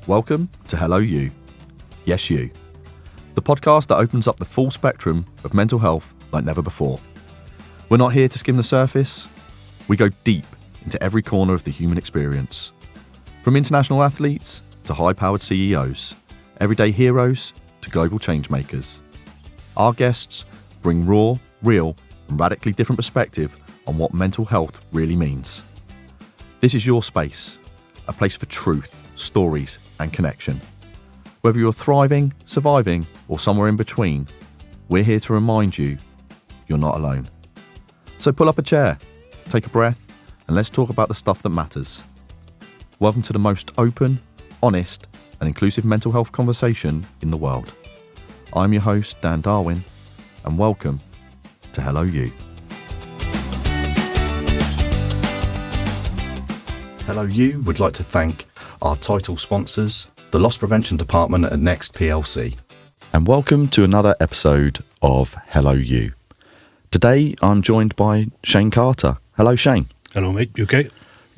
Welcome to Hello You. Yes, you. The podcast that opens up the full spectrum of mental health like never before. We're not here to skim the surface. We go deep into every corner of the human experience. From international athletes to high-powered CEOs, everyday heroes to global change makers. Our guests bring raw, real, and radically different perspective on what mental health really means. This is your space, a place for truth, stories, and connection. Whether you're thriving, surviving, or somewhere in between, we're here to remind you you're not alone. So pull up a chair, take a breath, and let's talk about the stuff that matters. Welcome to the most open, honest, and inclusive mental health conversation in the world. I'm your host, Dan Darwin, and welcome to Hello You. Hello You would like to thank our title sponsors, the Loss Prevention Department at Next PLC. And welcome to another episode of Hello You. Today I'm joined by Shane Carter. Hello Shane. Hello mate, you okay?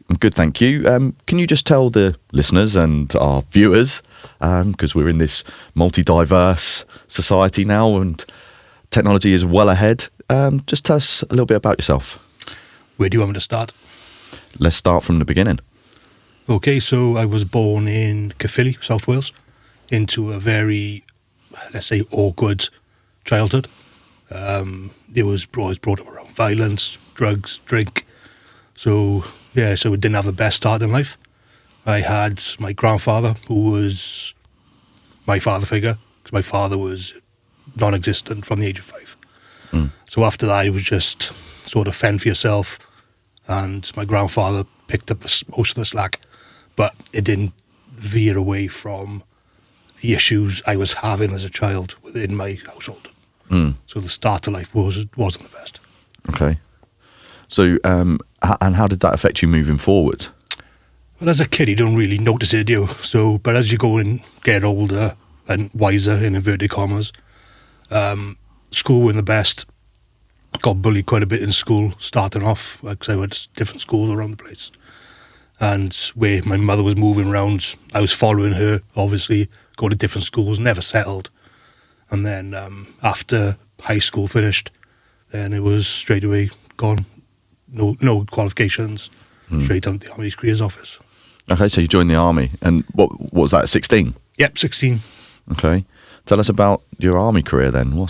I'm good, thank you. Can you just tell the listeners and our viewers, because we're in this multi-diverse society now and technology is well ahead, just tell us a little bit about yourself. Where do you want me to start? Let's start from the beginning. Okay, so I was born in Caerphilly, South Wales, into a very, let's say, awkward childhood. It was always brought up around violence, drugs, drink. So it didn't have the best start in life. I had my grandfather, who was my father figure, because my father was non-existent from the age of 5. So after that, it was just sort of fend for yourself, and my grandfather picked up most of the slack, but it didn't veer away from the issues I was having as a child within my household. So the start to life wasn't the best. Okay. So, and how did that affect you moving forward? Well, as a kid, you don't really notice it, do you? So, but as you go and get older and wiser, in inverted commas, school wasn't the best. Got bullied quite a bit in school, starting off, because I went to different schools around the place. And where my mother was moving around, I was following her, obviously, going to different schools, never settled. And then after high school finished, then it was straight away gone. No qualifications, straight down to the Army's careers office. Okay, so you joined the Army, and what was that, 16? Yep, 16. Okay. Tell us about your Army career then. Well,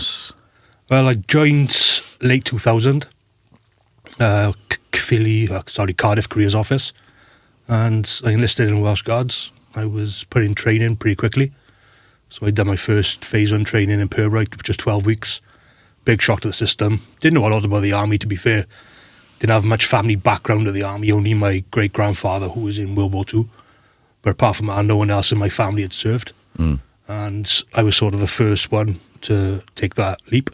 I joined late 2000, Cardiff Careers Office, and I enlisted in Welsh Guards. I was put in training pretty quickly. So I'd done my first phase 1 training in Purbright, which was 12 weeks. Big shock to the system. Didn't know a lot about the Army, to be fair. Didn't have much family background of the Army, only my great-grandfather who was in World War II. But apart from that, no one else in my family had served. And I was sort of the first one to take that leap.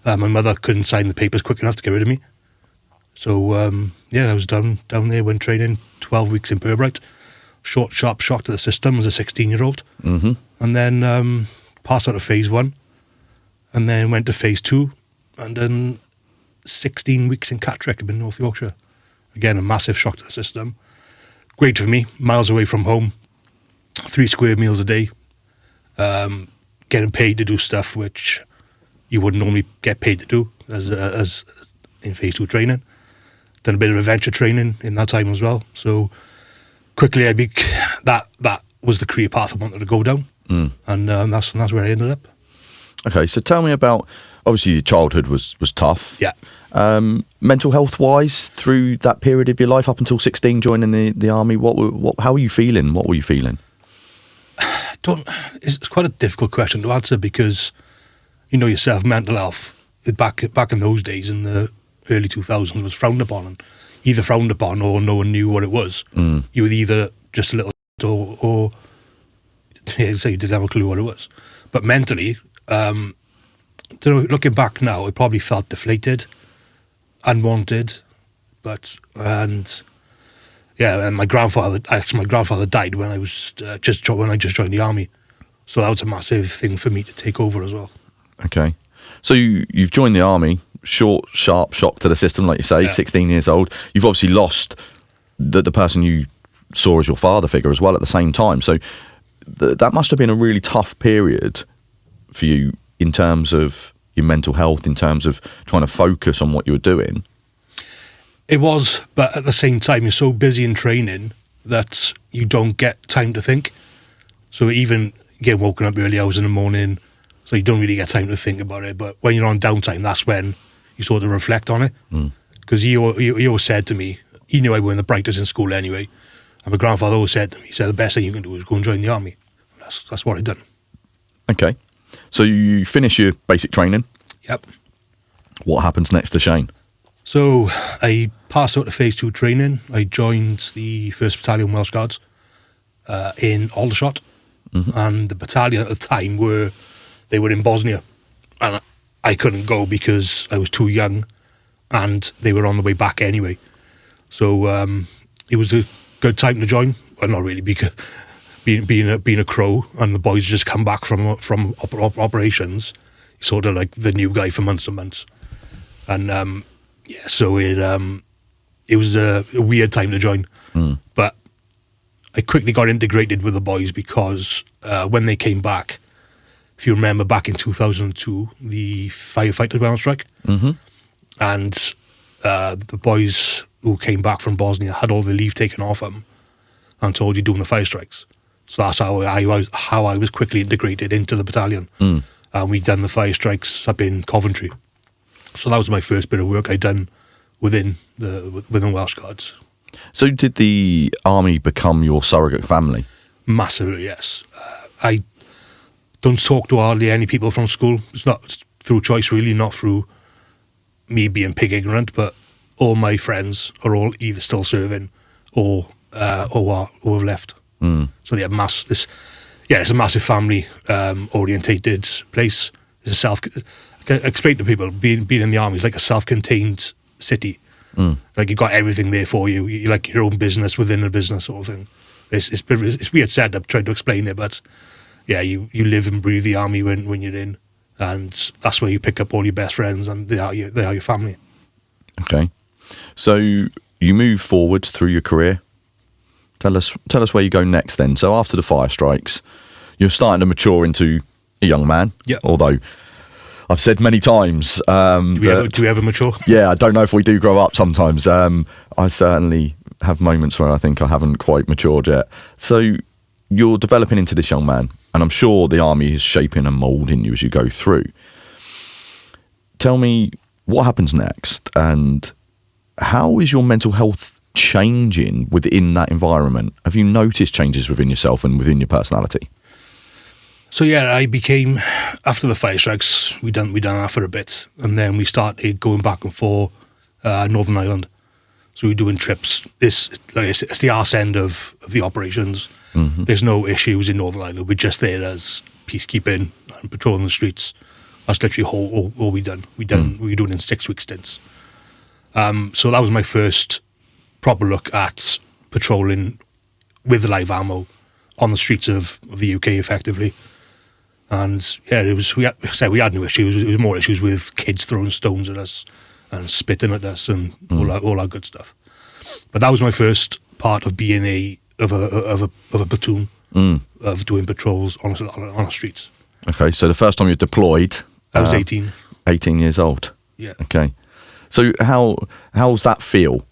My mother couldn't sign the papers quick enough to get rid of me. So, I was down there, went training, 12 weeks in Purbright. Short, sharp shock to the system as a 16-year-old. And then passed out of phase 1. And then went to phase 2. And then 16 weeks in Catterick in North Yorkshire. Again, a massive shock to the system. Great for me, miles away from home. 3 square meals a day. Getting paid to do stuff which you wouldn't normally get paid to do as in phase 2 training. Done a bit of adventure training in that time as well. So quickly that was the career path I wanted to go down. And that's where I ended up. Okay, so tell me about, obviously your childhood was tough. Yeah. Mental health wise, through that period of your life up until 16, joining the Army, how were you feeling? What were you feeling? It's quite a difficult question to answer, because you know yourself, mental health back in those days in the early 2000s was frowned upon, and either frowned upon or no one knew what it was. You were either just a little or so you didn't have a clue what it was. But mentally, looking back now, I probably felt deflated, unwanted, and my grandfather died when I was just joined the Army, so that was a massive thing for me to take over as well. Okay, so you've joined the Army, short, sharp shock to the system, like you say, 16 years old. You've obviously lost the person you saw as your father figure as well at the same time. So that must have been a really tough period for you in terms of your mental health, in terms of trying to focus on what you were doing. It was, but at the same time, you're so busy in training that you don't get time to think. So even getting woken up early hours in the morning, so you don't really get time to think about it. But when you're on downtime, that's when you sort of reflect on it. Because he always said to me, he knew I weren't the brightest in school anyway, and my grandfather always said to me, he said, the best thing you can do is go and join the army. That's what I done. Okay. So you finish your basic training. Yep. What happens next to Shane? So I passed out to phase 2 training. I joined the 1st Battalion Welsh Guards in Aldershot. And the battalion at the time were in Bosnia. And I couldn't go because I was too young and they were on the way back anyway. So it was a good time to join. Well, not really, because being a crow and the boys just come back from operations, sort of like the new guy for months and months. And so it was a weird time to join. But I quickly got integrated with the boys because when they came back, if you remember back in 2002, the firefighters went on strike. And the boys who came back from Bosnia had all the leave taken off them and told you doing the fire strikes. So that's how I was quickly integrated into the battalion. And we'd done the fire strikes up in Coventry. So that was my first bit of work I'd done within Welsh Guards. So did the army become your surrogate family? Massively, yes. I don't talk to hardly any people from school. It's not through choice, really, not through me being pig ignorant, but all my friends are all either still serving or have left. So they have it's a massive family orientated place. It's I explain to people, being in the army is like a self-contained city. Like you've got everything there for you. You like your own business within a business sort of thing. It's weird setup trying to explain it, but yeah, you live and breathe the army when you're in, and that's where you pick up all your best friends, and they are your family. Okay, so you move forward through your career. Tell us where you go next then. So after the fire strikes, you're starting to mature into a young man. Yeah. Although I've said many times, do we ever mature? Yeah, I don't know if we do grow up sometimes. I certainly have moments where I think I haven't quite matured yet. So you're developing into this young man, and I'm sure the army is shaping and moulding you as you go through. Tell me what happens next, and how is your mental health changing within that environment? Have you noticed changes within yourself and within your personality? So yeah, I became, after the fire strikes, we done that for a bit, and then we started going back and forth Northern Ireland. So we were doing trips. It's the arse end of the operations. There's no issues in Northern Ireland. We're just there as peacekeeping and patrolling the streets. That's literally all we done. We were doing in 6-week stints. So that was my first proper look at patrolling with live ammo on the streets of the UK, effectively. And yeah, we had no issues. It was more issues with kids throwing stones at us and spitting at us and all that good stuff. But that was my first part of being a platoon of doing patrols on the streets. Okay, so the first time you deployed, I was 18. 18 years old. Yeah. Okay. So how's that feel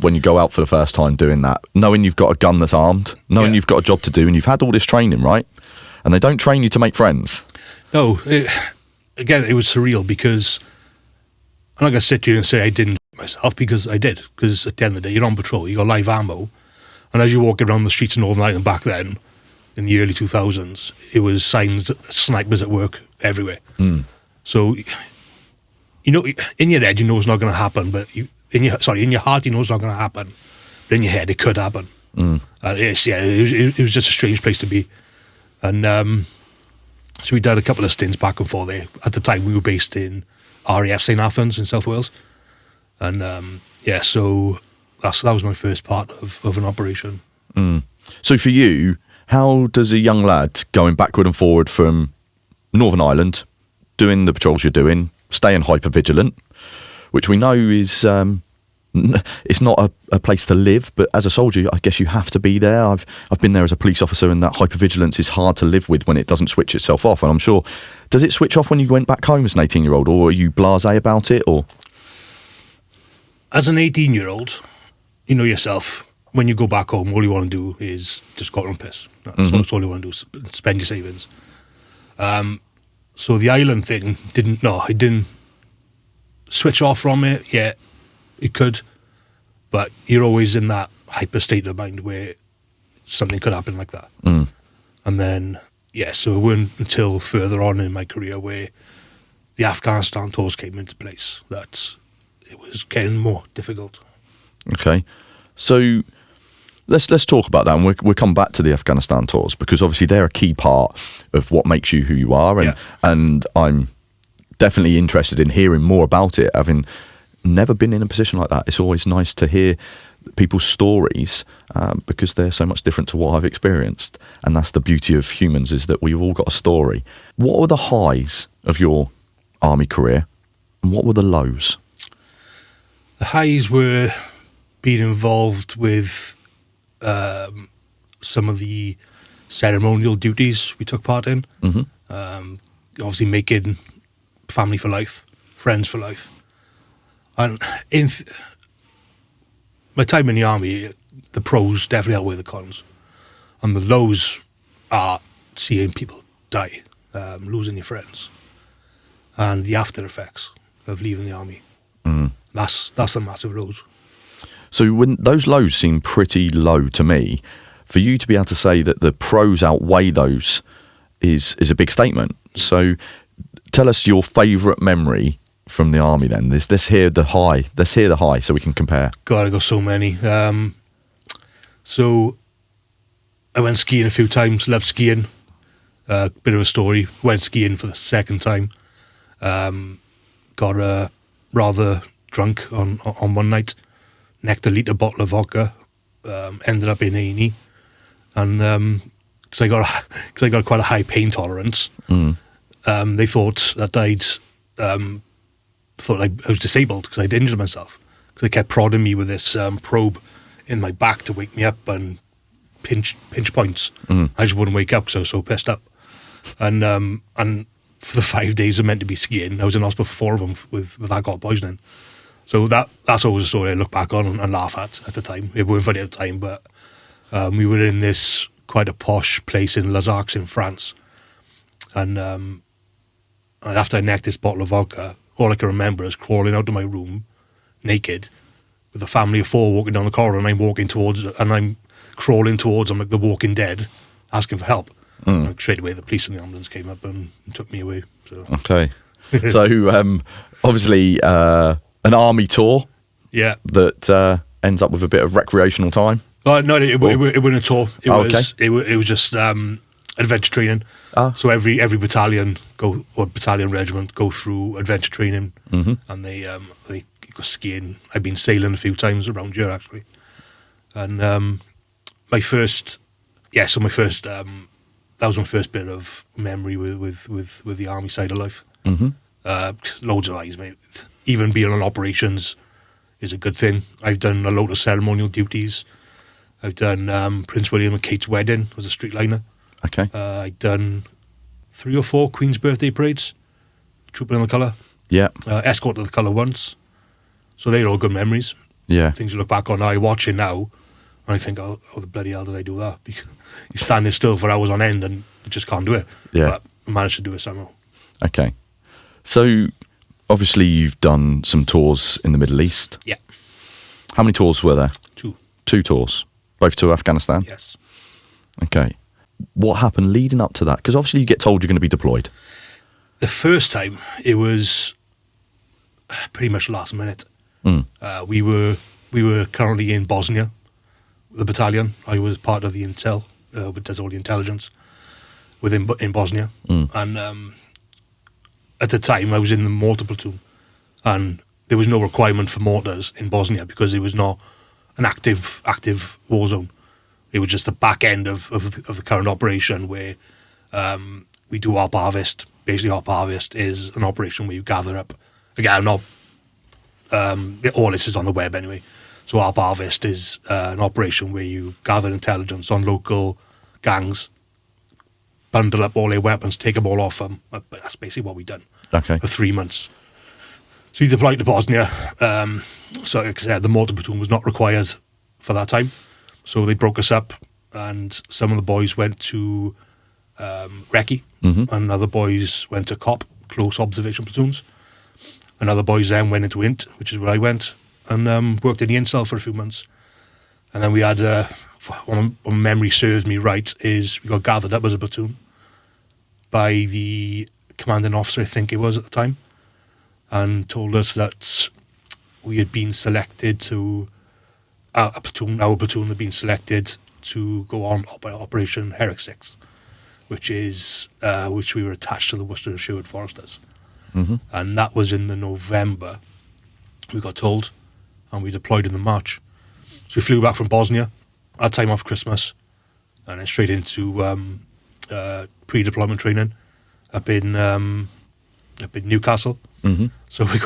when you go out for the first time doing that, knowing you've got a gun that's armed, knowing you've got a job to do, and you've had all this training, right? And they don't train you to make friends. No, again, it was surreal because I'm not going to sit here and say I didn't myself, because I did. Because at the end of the day, you're on patrol, you got live ammo, and as you walk around the streets of Northern Ireland back then, in the early 2000s, it was signs that snipers at work everywhere. So, you know, in your head, you know it's not going to happen, but in your heart, you know it's not going to happen. But in your head, it could happen. And it was just a strange place to be. And so we did a couple of stints back and forth there. At the time, we were based in RAF St Athens in South Wales. And so that was my first part of an operation. So for you, how does a young lad going backward and forward from Northern Ireland, doing the patrols you're doing, staying hyper vigilant, which we know is it's not a place to live, but as a soldier, I guess you have to be there. I've been there as a police officer, and that hypervigilance is hard to live with when it doesn't switch itself off. And I'm sure, does it switch off when you went back home as an 18-year-old, or are you blasé about it? Or as an 18-year-old, you know yourself. When you go back home, all you want to do is just go out and piss. That's all you want to do, is spend your savings. So the island thing I didn't switch off from it. Yeah, it could, but you're always in that hyper state of mind where something could happen like that. And then, so it weren't until further on in my career where the Afghanistan tours came into place that it was getting more difficult. Okay, so let's talk about that, and we'll come back to the Afghanistan tours, because obviously they're a key part of what makes you who you are, and I'm definitely interested in hearing more about it, having never been in a position like that. It's always nice to hear people's stories, because they're so much different to what I've experienced, and that's the beauty of humans, is that we've all got a story. What were the highs of your army career, and what were the lows? The highs were being involved with some of the ceremonial duties we took part in. Obviously making family for life, friends for life. And in my time in the army, the pros definitely outweigh the cons. And the lows are seeing people die, losing your friends, and the after effects of leaving the army. That's a massive lows. So when those lows seem pretty low to me, for you to be able to say that the pros outweigh those is a big statement. So tell us your favourite memory from the army then. Let's hear the high. Let's hear the high so we can compare. God, I got so many. So I went skiing a few times, loved skiing. Bit of a story. Went skiing for the second time. Got rather drunk on one night. Necked a litre bottle of vodka. Ended up in A&E. And because I got quite a high pain tolerance, they thought that I was disabled because I'd injured myself. Because they kept prodding me with this probe in my back to wake me up and pinch points. I just wouldn't wake up because I was so pissed up. And for the 5 days I meant to be skiing, I was in hospital for 4 of them with alcohol poisoning. So that's always a story I look back on and laugh at the time. It wasn't funny at the time, but we were in this quite a posh place in Les Arcs in France. And after I necked this bottle of vodka, all I can remember is crawling out of my room naked with a family of 4 walking down the corridor, and I'm crawling towards them like the Walking Dead, asking for help. And straight away the police and the ambulance came up and took me away. So. Okay. So obviously an army tour that ends up with a bit of recreational time. No, it wasn't a tour. It was just adventure training. So every battalion battalion regiment go through adventure training, and they go skiing. I've been sailing a few times around here actually, and that was my first bit of memory with the army side of life. Loads of eyes, mate. Even being on operations is a good thing. I've done a load of ceremonial duties. I've done Prince William and Kate's wedding as a streetliner. Okay. I've done 3 or 4 Queen's birthday parades, trooping in the colour. Yeah. Escort to the colour once. So they're all good memories. Yeah. Things you look back on now. I watch it now, and I think, oh the bloody hell did I do that? Because you're standing still for hours on end and you just can't do it. Yeah. But I managed to do it somehow. Okay. So obviously you've done some tours in the Middle East. Yeah. How many tours were there? 2. 2 tours? Both to Afghanistan? Yes. Okay. What happened leading up to that? Because obviously you get told you're going to be deployed. The first time, it was pretty much last minute. We were currently in Bosnia, the battalion. I was part of the intel, which does all the intelligence in Bosnia. And at the time, I was in the mortar platoon, and there was no requirement for mortars in Bosnia because it was not an active war zone. It was just the back end of the current operation where we do ARP harvest. Basically, ARP harvest is an operation where you gather up. Again, I'm not All this is on the web anyway. So ARP Harvest is an operation where you gather intelligence on local gangs, bundle up all their weapons, take them all off them. But that's basically what we've done for 3 months. So we deployed to Bosnia. So like I said, the mortar platoon was not required for that time. So they broke us up, and some of the boys went to Recce, and other boys went to COP, close observation platoons. And other boys then went into INT, which is where I went, and worked in the incel for a few months. And then we had, one memory serves me right, is we got gathered up as a platoon by the commanding officer, I think it was at the time, and told us that we had been selected to, our platoon had been selected to go on Operation Herrick 6, which we were attached to the Worcester and Sherwood Foresters. And that was in the November, we got told, and we deployed in the March. So we flew back from Bosnia, had time off Christmas, and then straight into pre-deployment training up in Newcastle. So we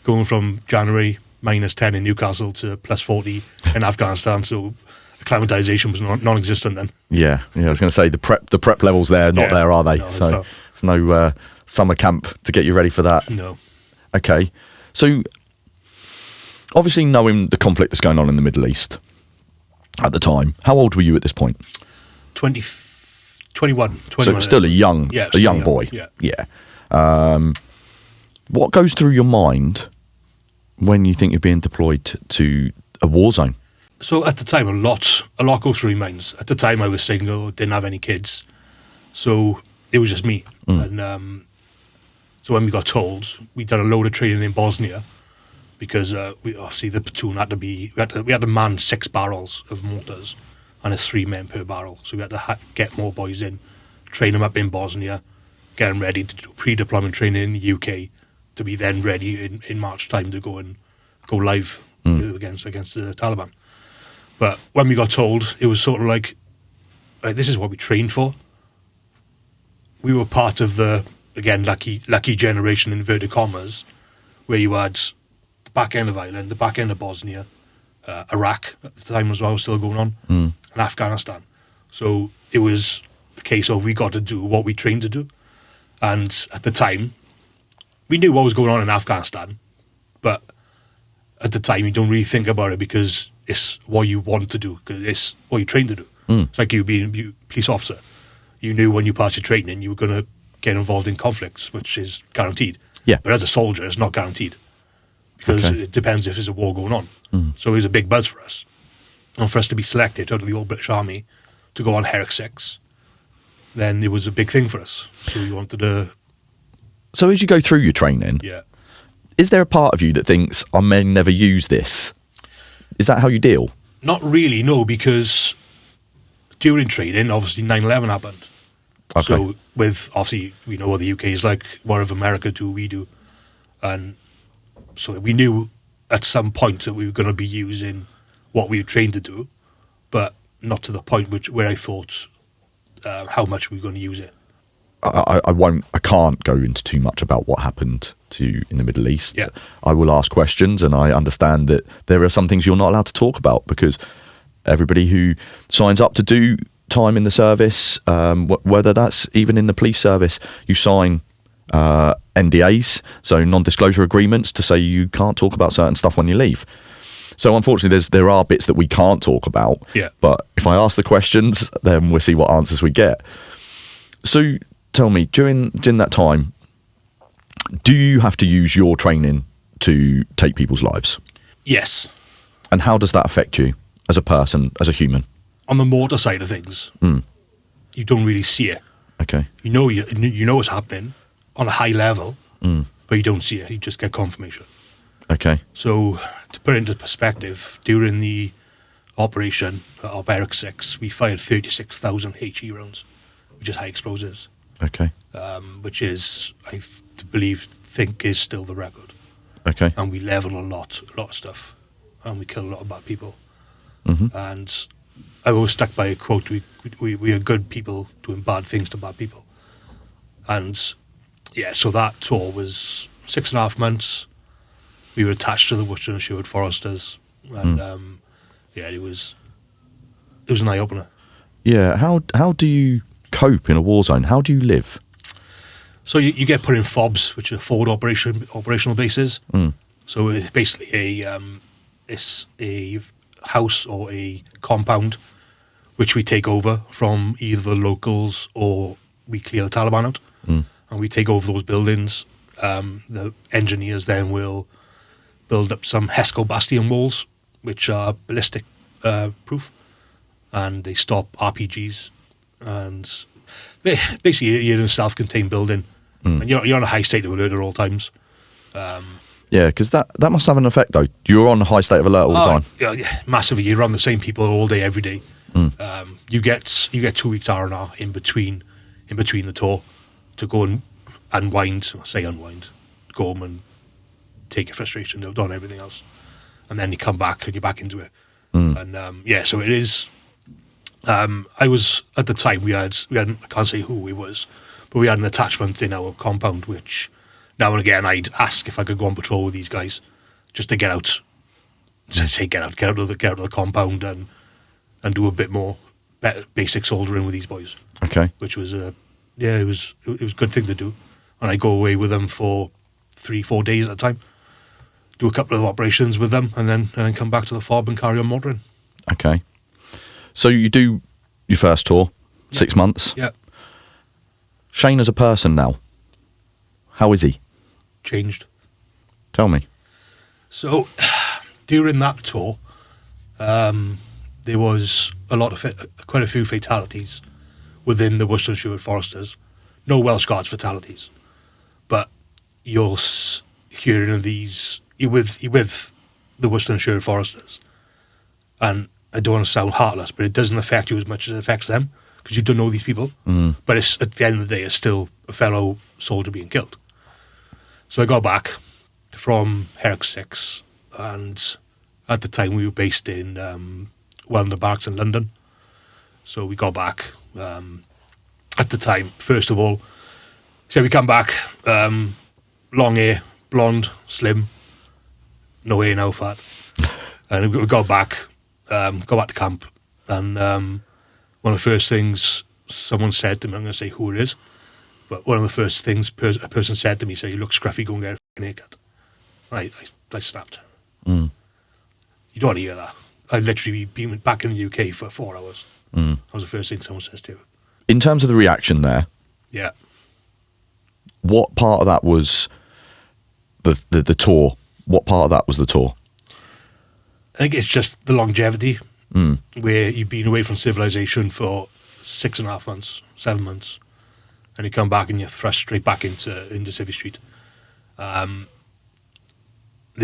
going from January -10 in Newcastle to +40 in Afghanistan. So acclimatization was non-existent then. Yeah. I was going to say the prep levels there, not there, are they? No, so there's no summer camp to get you ready for that. No. Okay. So obviously knowing the conflict that's going on in the Middle East at the time, how old were you at this point? 21. So still a young boy. Yeah. What goes through your mind when you think you're being deployed to a war zone? So at the time, a lot goes through my mind. At the time, I was single, didn't have any kids, so it was just me. And so when we got told, we'd done a load of training in Bosnia, because obviously the platoon had to be, we had to man 6 barrels of mortars, and it's 3 men per barrel. So we had to get more boys in, train them up in Bosnia, get them ready to do pre-deployment training in the UK, to be then ready in March time to go live against the Taliban. But when we got told, it was sort of like, this is what we trained for. We were part of the, again, lucky generation, in inverted commas, where you had the back end of Ireland, the back end of Bosnia, Iraq at the time as well was still going on, and Afghanistan. So it was a case of we got to do what we trained to do. And at the time, we knew what was going on in Afghanistan, but at the time you don't really think about it, because it's what you want to do, because it's what you trained to do. It's like you being a police officer. You knew when you passed your training you were going to get involved in conflicts, which is guaranteed. Yeah. But as a soldier, it's not guaranteed, because it depends if there's a war going on. So it was a big buzz for us. And for us to be selected out of the old British Army to go on Herrick 6, then it was a big thing for us. So we wanted to... So as you go through your training, is there a part of you that thinks, I may never use this? Is that how you deal? Not really, no, because during training, obviously 9/11 happened. Okay. So obviously, we know what the UK is like, what of America do we do? And so we knew at some point that we were going to be using what we were trained to do, but not to the point where I thought how much we were going to use it. I can't go into too much about what happened to you in the Middle East. Yeah. I will ask questions, and I understand that there are some things you're not allowed to talk about, because everybody who signs up to do time in the service, whether that's even in the police service, you sign NDAs, so non-disclosure agreements, to say you can't talk about certain stuff when you leave. So unfortunately, there are bits that we can't talk about. Yeah. But if I ask the questions, then we'll see what answers we get. So tell me, during that time, do you have to use your training to take people's lives? Yes. And how does that affect you as a person, as a human? On the mortar side of things, you don't really see it. Okay. You know what's happening on a high level, but you don't see it. You just get confirmation. Okay. So to put it into perspective, during the operation of Herrick 6, we fired 36,000 HE rounds, which is high explosives. Okay. Which is, I think is still the record. Okay. And we leveled a lot of stuff, and we killed a lot of bad people. And I was stuck by a quote: "We are good people doing bad things to bad people." And yeah, so that tour was 6.5 months. we were attached to the Worcester and Sherwood Foresters, and it was an eye opener. Yeah, how do you cope in a war zone? How do you live? So you get put in FOBs, which are forward operational bases. So it's basically it's a house or a compound which we take over from either the locals or we clear the Taliban out, and we take over those buildings. The engineers then will build up some HESCO bastion walls, which are ballistic proof, and they stop RPGs. And basically, you're in a self-contained building, and you're on a high state of alert at all times. Yeah, because that must have an effect, though. You're on a high state of alert all the time. Yeah, massively. You're around the same people all day, every day. You get 2 weeks R&R in between the tour to go and unwind, go home and take your frustration out on everything else, and then you come back and you're back into it. And so it is. I was at the time we had I can't say who it was, but we had an attachment in our compound which now and again I'd ask if I could go on patrol with these guys just to get out. Get out of the compound and do a bit more basic soldiering with these boys. Okay. Which was it was a good thing to do, and I go away with them for 3-4 days at a time, do a couple of operations with them, and then come back to the FOB and carry on motoring. Okay. So you do your first tour, 6 months. Yeah. Shane as a person now, how is he? Changed. Tell me. So during that tour, there was quite a few fatalities within the Worcester and Sherwood Foresters. No Welsh Guards fatalities, but you're hearing of these. You're with the Worcester and Sherwood Foresters, and I don't want to sound heartless, but it doesn't affect you as much as it affects them because you don't know these people. But it's, at the end of the day, it's still a fellow soldier being killed. So I got back from Herrick 6, and at the time we were based in Wellington Barracks in London. So we got back. At the time, first of all, so we come back, long hair, blonde, slim, no hair, no fat. And we got back to camp, and one of the first things someone said to me, I'm going to say who it is, but one of the first things a person said to me, "You look scruffy, go and get a f***ing haircut." I snapped. You don't want to hear that. I'd literally been back in the UK for 4 hours. That was the first thing someone says to you. In terms of the reaction there, Yeah. what part of that was the tour? What part of that was the tour? I think it's just the longevity, where you've been away from civilization for 6.5 months, 7 months, and you come back and you're thrust straight back into Civvy Street. There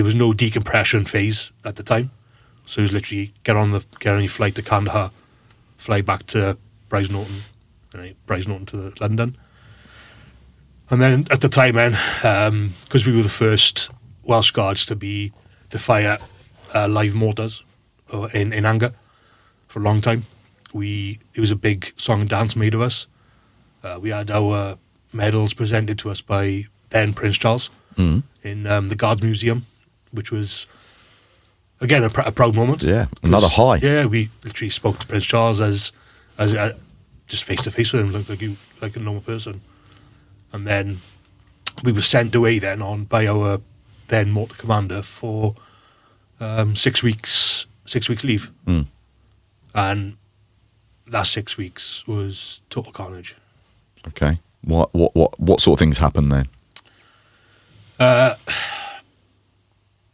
was no decompression phase at the time, so it was literally get on your flight to Kandahar, fly back to Brize Norton, and Brize Norton to London. And then at the time, because we were the first Welsh Guards to fire live mortars in anger for a long time, it was a big song and dance made of us. We had our medals presented to us by then Prince Charles in the Guards Museum, which was again a proud moment. Yeah, another high. Yeah, we literally spoke to Prince Charles as just face to face with him, like a normal person. And then we were sent away then on by our then mortar commander for 6 weeks leave, and that 6 weeks was total carnage. Okay, what sort of things happened then? A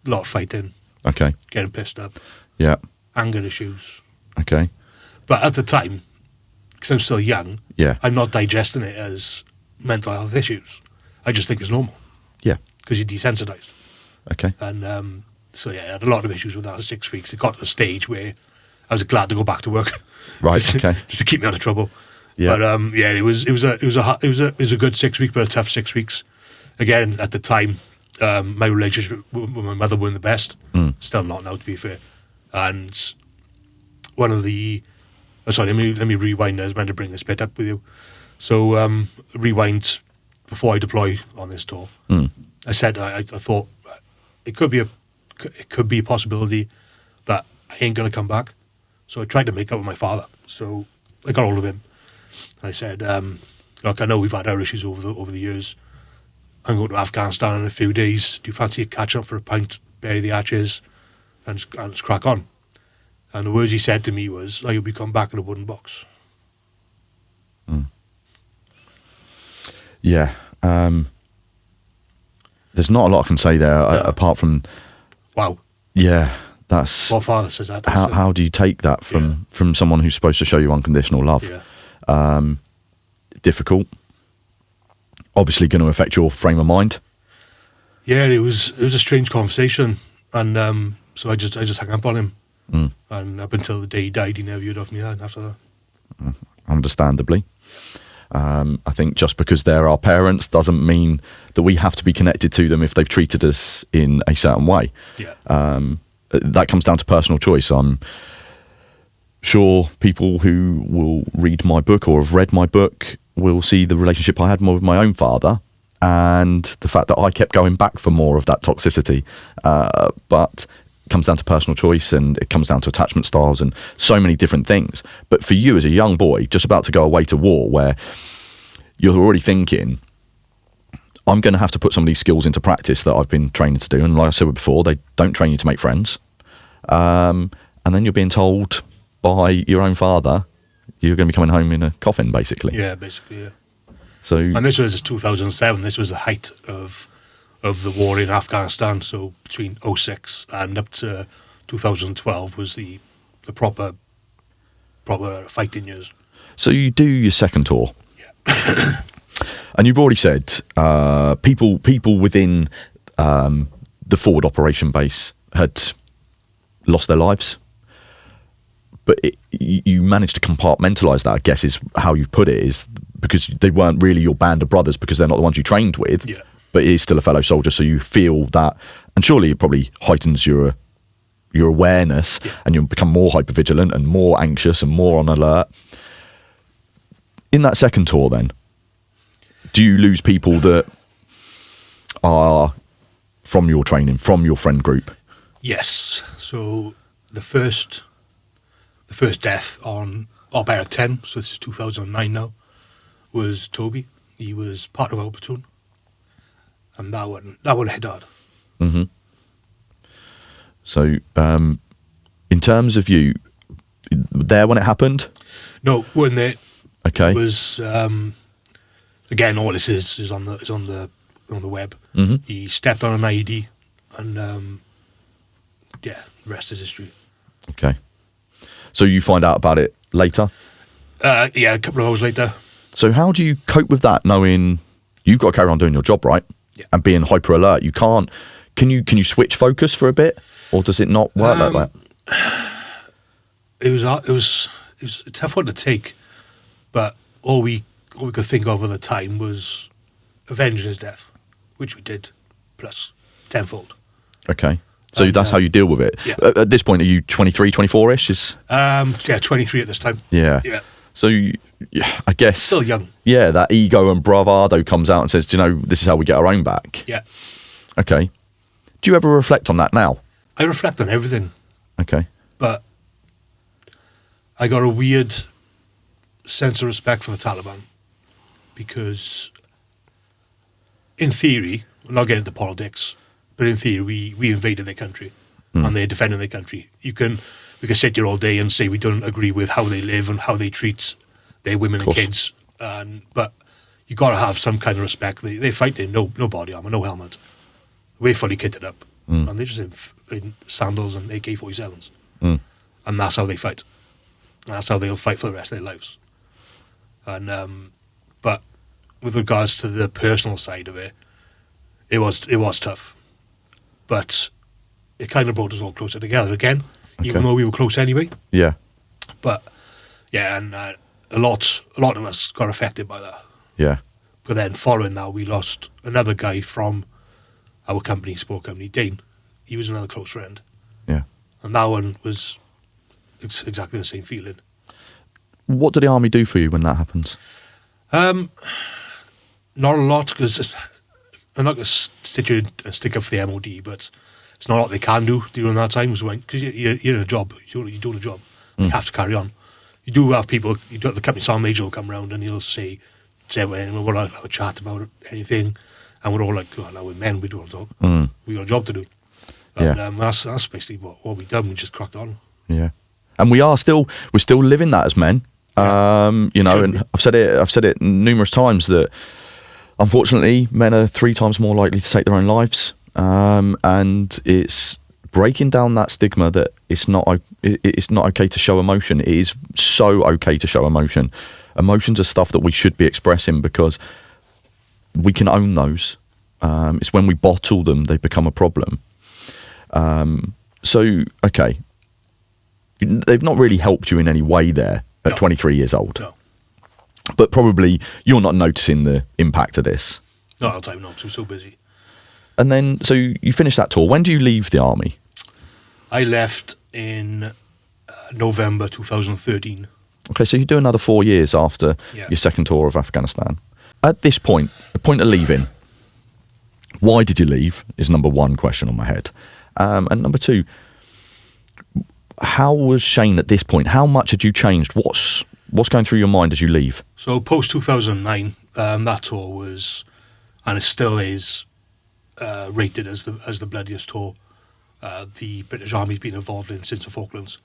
lot of fighting. Okay, Getting pissed up. Yeah. Anger issues. Okay. But at the time, because I'm still young, Yeah. I'm not digesting it as mental health issues. I just think it's normal. Yeah. Because you're desensitized. Okay. And so yeah, I had a lot of issues with that 6 weeks. It got to the stage where I was glad to go back to work. Right. Okay. Just to keep me out of trouble. Yeah. But yeah, it was a good 6 weeks, but a tough 6 weeks. Again, at the time, my relationship with my mother weren't the best. Still not now, to be fair. And one of the sorry, let me rewind. I was meant to bring this bit up with you. So rewind before I deploy on this tour. I said I thought it could be a possibility that I ain't going to come back. So I tried to make up with my father. So I got hold of him. And I said, look, I know we've had our issues over the years. I'm going to Afghanistan in a few days. Do you fancy a catch up for a pint, bury the hatches, and just crack on? And the words he said to me was, I hope you come back in a wooden box. Yeah. There's not a lot I can say there apart from... Wow. Yeah, that's... My father says that. How do you take that from someone who's supposed to show you unconditional love? Yeah. Difficult. Obviously going to affect your frame of mind. Yeah, it was a strange conversation. And so I just hung up on him. And up until the day he died, he never heard off me after that. Understandably. I think just because they're our parents doesn't mean that we have to be connected to them if they've treated us in a certain way. Yeah. That comes down to personal choice. I'm sure people who will read my book or have read my book will see the relationship I had more with my own father and the fact that I kept going back for more of that toxicity. But it comes down to personal choice, and it comes down to attachment styles and so many different things. But for you as a young boy just about to go away to war, where you're already thinking, I'm going to have to put some of these skills into practice that I've been trained to do. And like I said before, they don't train you to make friends. And then you're being told by your own father, you're going to be coming home in a coffin, basically. Yeah, basically, yeah. So, and this was 2007. This was the height of the war in Afghanistan. So between 2006 and up to 2012 was the proper fighting years. So you do your second tour. Yeah. And you've already said people within the forward operation base had lost their lives. But you managed to compartmentalise that, I guess, is how you put it, is because they weren't really your band of brothers because they're not the ones you trained with. Yeah. But he is still a fellow soldier, so you feel that, and surely it probably heightens your awareness, and you become more hypervigilant and more anxious and more on alert. In that second tour, then, do you lose people that are from your training, from your friend group? Yes. So the first death on Op Eric 10, so this is 2009 now, was Toby. He was part of our platoon. And that one hit hard. Mm-hmm. So, in terms of you, there when it happened? No, weren't there. Okay. It was again, all this is on the web. Mm-hmm. He stepped on an IED, and the rest is history. Okay. So you find out about it later? Yeah, a couple of hours later. So how do you cope with that, knowing you've got to carry on doing your job, right? Yeah. And being hyper alert. You can't. Can you switch focus for a bit, or does it not work like that? It was a tough one to take, but all we could think of at the time was avenging his death, which we did, plus tenfold. Okay. So that's how you deal with it. Yeah. At this point, are you 23, 24-ish? Yeah, 23 at this time. Yeah. Yeah. So I guess Still young. Yeah, that ego and bravado comes out and says, "Do you know, this is how we get our own back." Yeah. Okay. Do you ever reflect on that now? I reflect on everything, Okay. but I got a weird sense of respect for the Taliban because, in theory, we're not getting into politics, but in theory, we invaded their country and they're defending their country. We can sit here all day and say we don't agree with how they live and how they treat their women and kids, but you got to have some kind of respect. They fight in no body armor, no helmet. We're fully kitted up, and they're just in sandals and AK-47s, and that's how they fight. And that's how they'll fight for the rest of their lives. And but with regards to the personal side of it, it was tough, but it kind of brought us all closer together again, even though we were close anyway. Yeah. But yeah, and a lot of us got affected by that. Yeah. But then following that, we lost another guy from our company, sport company, Dane. He was another close friend. Yeah. And that one was exactly the same feeling. What do the army do for you when that happens? Not a lot, because I'm not going to stick up for the MOD, but it's not a lot they can do during that time, because you're in a job, you're doing a job, you have to carry on. You do have people, the company sergeant major will come around and he'll say we'll have a chat about anything, and we're all like, oh, now we're men, we don't want to talk. We got a job to do. And that's basically what we done. We just cracked on. Yeah, and we're still living that as men. And I've said it numerous times that unfortunately men are 3 times more likely to take their own lives, and it's breaking down that stigma that it's not okay to show emotion. It is so okay to show emotion. Emotions are stuff that we should be expressing because we can own those. It's when we bottle them they become a problem. So okay, they've not really helped you in any way there at 23 years old. No. But probably you're not noticing the impact of this. No, I'll tell you, no, because I'm so busy. And then, so you finish that tour. When do you leave the army? I left in November 2013. Okay, so you do another 4 years after your second tour of Afghanistan. At this point, the point of leaving, why did you leave is number one question on my head. And number two, how was Shane at this point? How much had you changed? What's going through your mind as you leave? So post 2009, that tour was, and it still is, rated as the bloodiest tour the British Army's been involved in since the Falklands.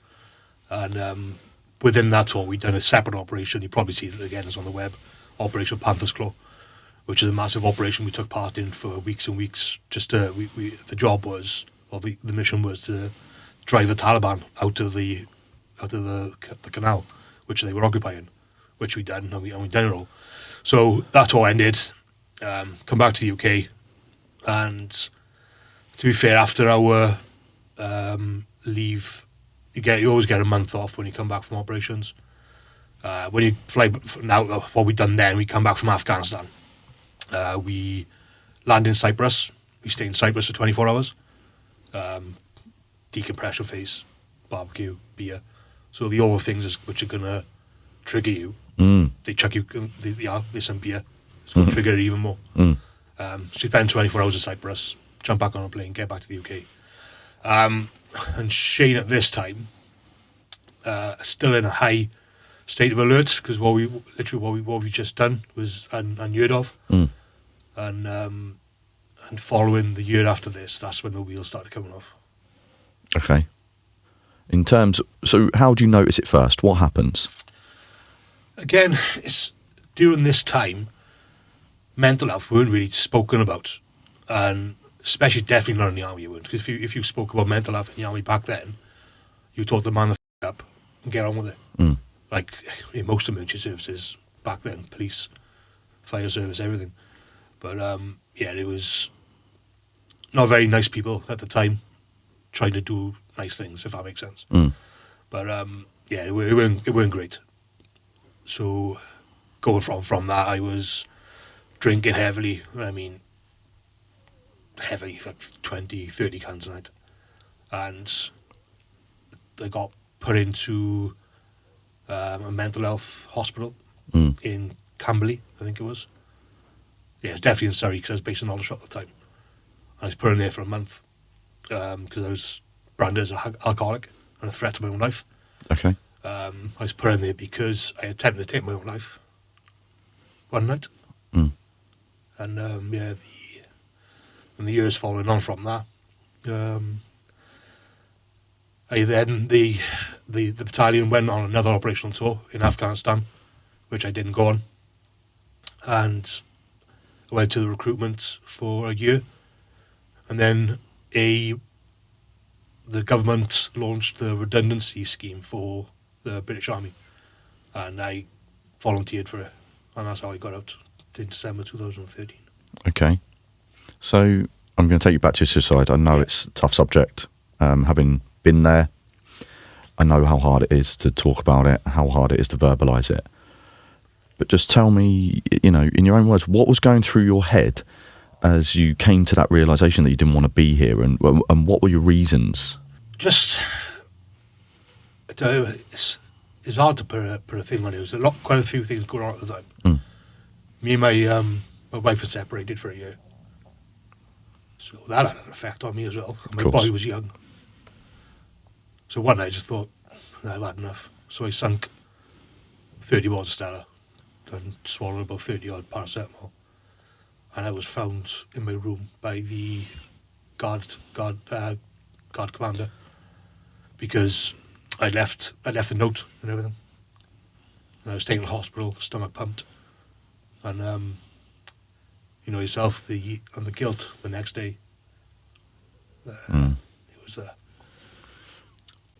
And within that tour, we'd done a separate operation. You've probably seen it again, it's on the web. Operation Panther's Claw, which is a massive operation we took part in for weeks and weeks. Just the job was, or the mission was to drive the Taliban out of the canal, which they were occupying, which we done, and we done it all. So that all ended. Come back to the UK, and to be fair, after our leave, you always get a month off when you come back from operations. When you fly now, what we done then, we come back from Afghanistan. We land in Cyprus. We stay in Cyprus for 24 hours. Decompression phase, barbecue, beer. So the other things which are going to trigger you, they chuck you, there's some beer. It's going to trigger it even more. So you spend 24 hours in Cyprus, jump back on a plane, get back to the UK. And Shane at this time, still in a high state of alert, because what we just done was unheard of. And following the year after this, that's when the wheels started coming off. Okay. So how do you notice it first? What happens? Again, it's during this time, mental health weren't really spoken about, and especially definitely not in the army you weren't. Because if you spoke about mental health in the army back then, you taught the man the up and get on with it. Like in most emergency services back then, police, fire service, everything. But it was not very nice people at the time trying to do nice things, if that makes sense. But it weren't great. So going from that, I was drinking heavily. I mean, heavily, like 20, 30 cans a night. And I got put into a mental health hospital in Camberley, I think it was. Yeah, it was definitely in Surrey, because I was based in Aldershot at the time. And I was put in there for a month because I was branded as an alcoholic and a threat to my own life. Okay. I was put in there because I attempted to take my own life one night. And in the years following on from that, the battalion went on another operational tour in Afghanistan, which I didn't go on, and I went to the recruitment for a year, and then the government launched the redundancy scheme for the British Army, and I volunteered for it, and that's how I got out in December 2013. Okay, so I'm going to take you back to suicide. I know it's a tough subject. Having been there, I know how hard it is to talk about it, how hard it is to verbalise it. But just tell me, in your own words, what was going through your head as you came to that realisation that you didn't want to be here, and what were your reasons? Just, it's hard to put a thing on it. There's quite a few things going on at the time. Me and my wife were separated for a year. So that had an effect on me as well. My course. boy was young. So one night I just thought, I've had enough. So I sunk 30 bottles of Stella and swallowed about 30 odd paracetamol. And I was found in my room by the guard commander because I left a note and everything. And I was taken to the hospital, stomach pumped. And you know yourself, the guilt the next day. It was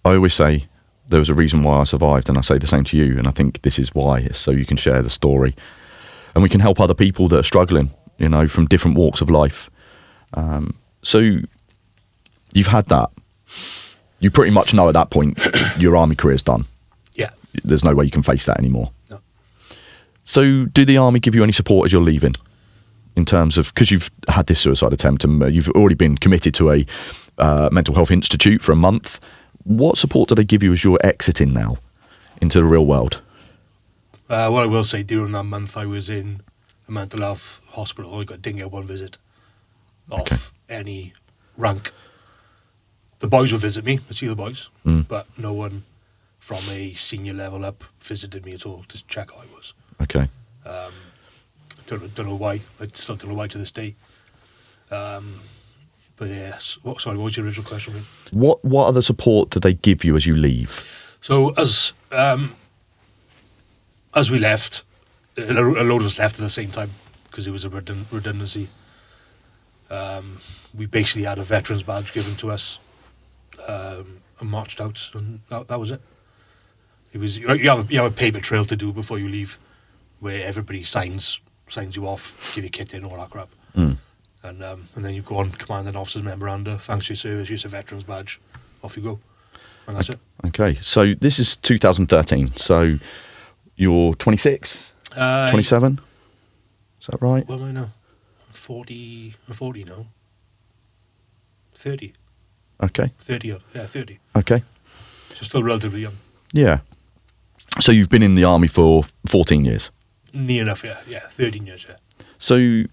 I always say there was a reason why I survived, and I say the same to you, and I think this is why, it's so you can share the story. And we can help other people that are struggling, you know, from different walks of life. So you've had that. You pretty much know at that point your army career's done. Yeah. There's no way you can face that anymore. No. So do the army give you any support as you're leaving? In terms of, because you've had this suicide attempt and you've already been committed to a mental health institute for a month. What support do they give you as you're exiting now into the real world? What I will say, during that month I was in a mental health hospital. I didn't get one visit of any rank. The boys would visit me, I see the boys, but no one from a senior level up visited me at all to check how I was. Okay. Don't know why. I still don't know why to this day. But yes, what was your original question? Mate? What other support do they give you as you leave? So as we left, a load of us left at the same time because it was a redundancy. We basically had a veterans badge given to us and marched out, and that was it. It was you have a paper trail to do before you leave, where everybody signs you off, give you kit in, all that crap. And then you go on commanding officer's memoranda, thanks for your service, here's a veterans badge, off you go. And that's it. Okay, so this is 2013, so you're 26, 27? Is that right? What am I now? I'm 40 now. 30. Okay. 30, yeah, 30. Okay. So still relatively young. Yeah. So you've been in the army for 14 years? Near enough, yeah, 13 years, yeah. So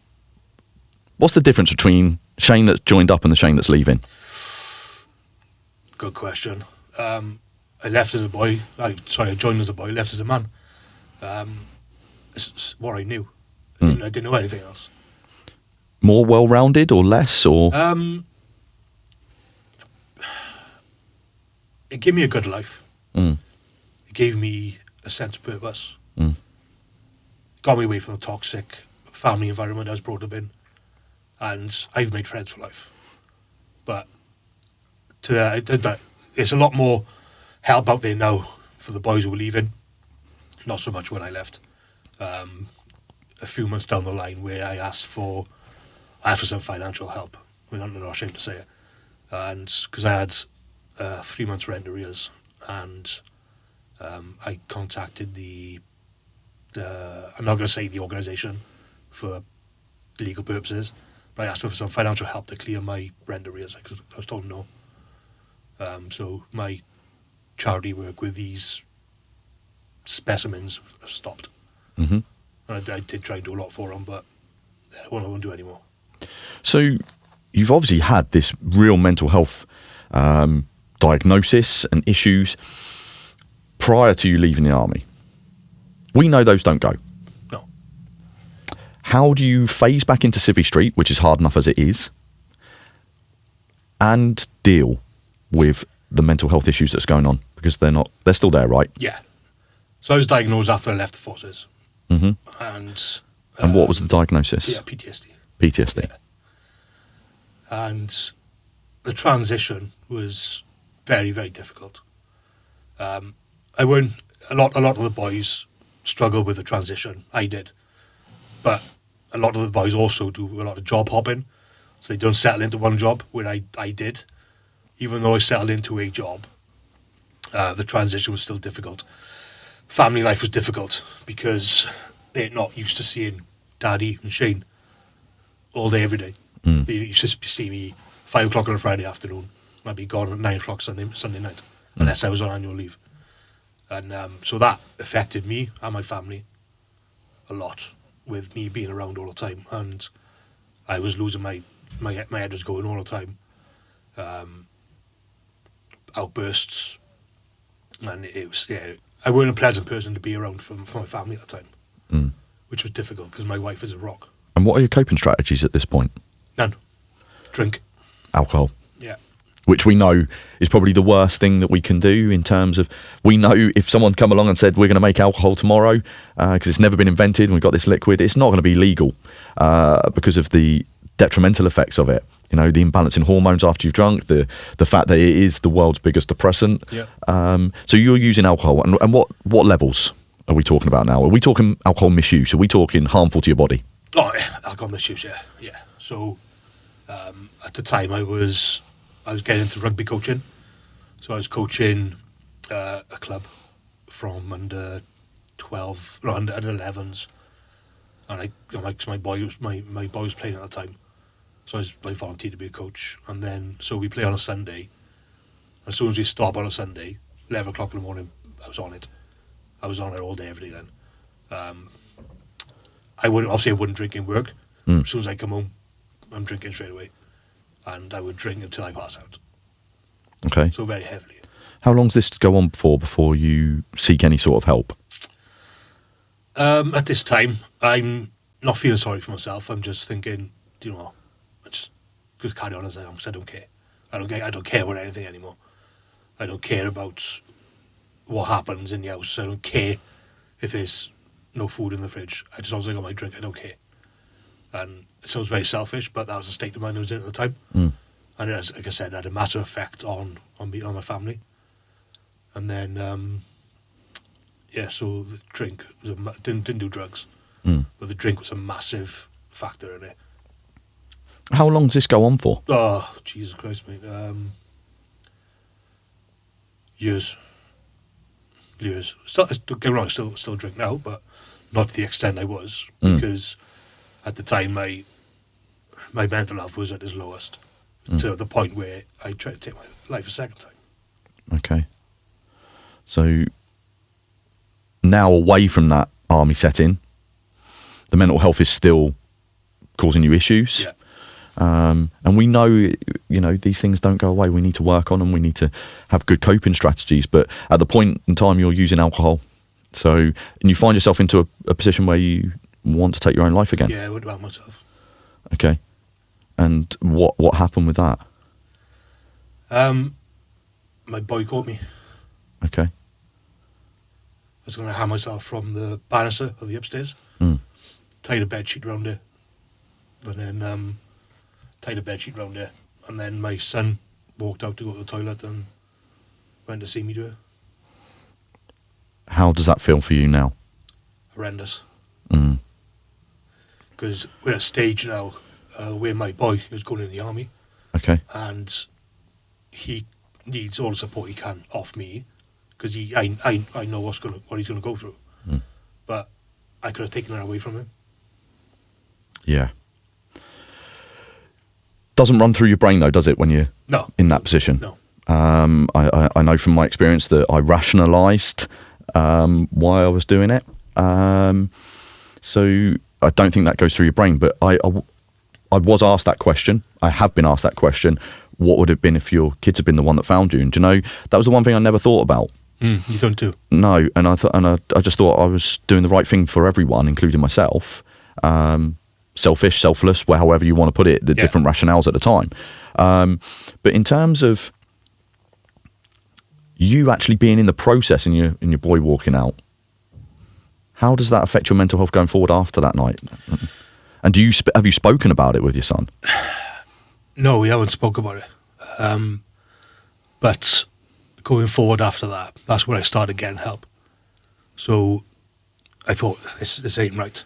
what's the difference between Shane that's joined up and the Shane that's leaving? Good question. I left as a boy. I joined as a boy, left as a man. It's what I knew. I didn't know anything else. More well-rounded or less? Or it gave me a good life. Mm. It gave me a sense of purpose. Mm. Got me away from the toxic family environment I was brought up in. And I've made friends for life. But it's a lot more help out there now for the boys who were leaving. Not so much when I left. A few months down the line where I asked for some financial help. I'm not ashamed to say it. And because I had 3 months rent arrears, and I contacted I'm not going to say the organisation for legal purposes, but I asked them for some financial help to clear my rent arrears because I was told no. So my charity work with these specimens have stopped. Mm-hmm. And I did try and do a lot for them, but I won't do any more. So you've obviously had this real mental health diagnosis and issues prior to you leaving the army. We know those don't go. No. How do you phase back into Civvy Street, which is hard enough as it is, and deal with the mental health issues that's going on? Because they're still there, right? Yeah. So I was diagnosed after I left the forces. Mm-hmm. And what was the diagnosis? Yeah, PTSD. PTSD. Yeah. And the transition was very, very difficult. A lot of the boys struggle with the transition. I did. But a lot of the boys also do a lot of job hopping. So they don't settle into one job, where I did. Even though I settled into a job, the transition was still difficult. Family life was difficult because they're not used to seeing Daddy and Shane all day, every day. They used to see me 5 o'clock on a Friday afternoon. And I'd be gone at 9 o'clock Sunday night, unless I was on annual leave. And so that affected me and my family a lot, with me being around all the time. And I was losing my my head was going all the time. Outbursts, and it was I weren't a pleasant person to be around for my family at the time, which was difficult because my wife is a rock. And what are your coping strategies at this point? None. Drink. Alcohol. Yeah. Which we know is probably the worst thing that we can do in terms of, we know if someone come along and said we're going to make alcohol tomorrow because it's never been invented and we've got this liquid, it's not going to be legal because of the detrimental effects of it. You know, the imbalance in hormones after you've drunk, the fact that it is the world's biggest depressant. Yeah. So you're using alcohol, and what levels are we talking about now? Are we talking alcohol misuse? Are we talking harmful to your body? Oh, yeah, alcohol misuse, yeah. So at the time I was getting into rugby coaching. So I was coaching a club from under 12, no, under 11s, and my boy was playing at the time. So I volunteered to be a coach, and then so we play on a Sunday. As soon as we stop on a Sunday, 11 o'clock in the morning, I was on it. I was on it all day, every day then. I wouldn't drink in work. As soon as I come home, I'm drinking straight away, and I would drink until I pass out. Okay. So very heavily. How long does this go on for before you seek any sort of help? At this time, I'm not feeling sorry for myself. I'm just thinking, you know, I just carry on as I am, because I don't care. I don't care about anything anymore. I don't care about what happens in the house. I don't care if there's no food in the fridge. I just always got my drink. I don't care. And it sounds very selfish, but that was the state of mind I was in at the time. And it, like I said, it had a massive effect on my family. And then, so the drink was didn't do drugs, but the drink was a massive factor in it. How long does this go on for? Oh, Jesus Christ, mate. Years. Don't get me wrong, I still drink now, but not to the extent I was, because at the time my mental health was at its lowest, to the point where I tried to take my life a second time. Okay. So now, away from that army setting, the mental health is still causing you issues. Yeah. And we know, you know, these things don't go away. We need to work on them. We need to have good coping strategies. But at the point in time you're using alcohol, and you find yourself into a position where you want to take your own life again. Yeah, I would about myself. Okay. And what happened with that? My boy caught me. Okay. I was going to hang myself from the banister of the upstairs. Tied a bed sheet around it, and then and then my son walked out to go to the toilet and went to see me do it. How does that feel for you now? Horrendous. Because we're at a stage now where my boy is going in the army. Okay. And he needs all the support he can off me, because I know what he's going to go through. But I could have taken that away from him. Yeah. Doesn't run through your brain though, does it, when you're in that position? No. I know from my experience that I rationalised why I was doing it. So I don't think that goes through your brain. But I was asked that question. I have been asked that question. What would it have been if your kids had been the one that found you? And do you know, that was the one thing I never thought about. You don't do? No, and I just thought I was doing the right thing for everyone, including myself. Selfish, selfless, however you want to put it, the different rationales at the time. But in terms of you actually being in the process and your boy walking out, how does that affect your mental health going forward after that night? And have you spoken about it with your son? No, we haven't spoke about it. But going forward after that, that's when I started getting help. So I thought, this ain't right.